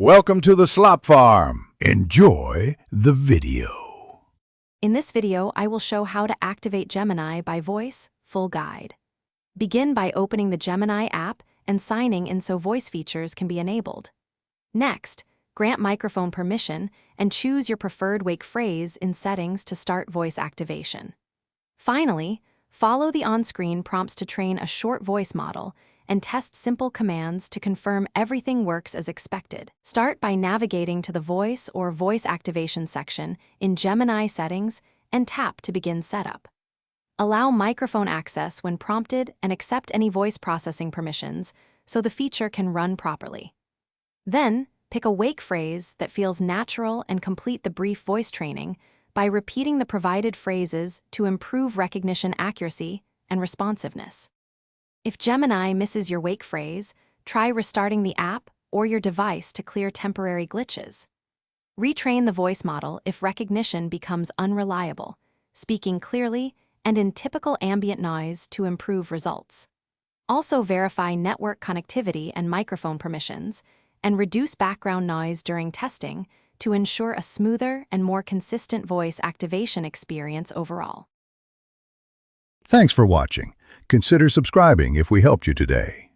Welcome to the Slop Farm. Enjoy the video. In this video, I will show how to activate Gemini by voice, full guide. Begin by opening the Gemini app and signing in so voice features can be enabled. Next, grant microphone permission and choose your preferred wake phrase in settings to start voice activation. Finally, follow the on-screen prompts to train a short voice model and test simple commands to confirm everything works as expected. Start by navigating to the voice or voice activation section in Gemini settings and tap to begin setup. Allow microphone access when prompted and accept any voice processing permissions so the feature can run properly. Then, pick a wake phrase that feels natural and complete the brief voice training by repeating the provided phrases to improve recognition accuracy and responsiveness. If Gemini misses your wake phrase, try restarting the app or your device to clear temporary glitches. Retrain the voice model if recognition becomes unreliable, speaking clearly and in typical ambient noise to improve results. Also verify network connectivity and microphone permissions, and reduce background noise during testing to ensure a smoother and more consistent voice activation experience overall. Thanks for watching. Consider subscribing if we helped you today.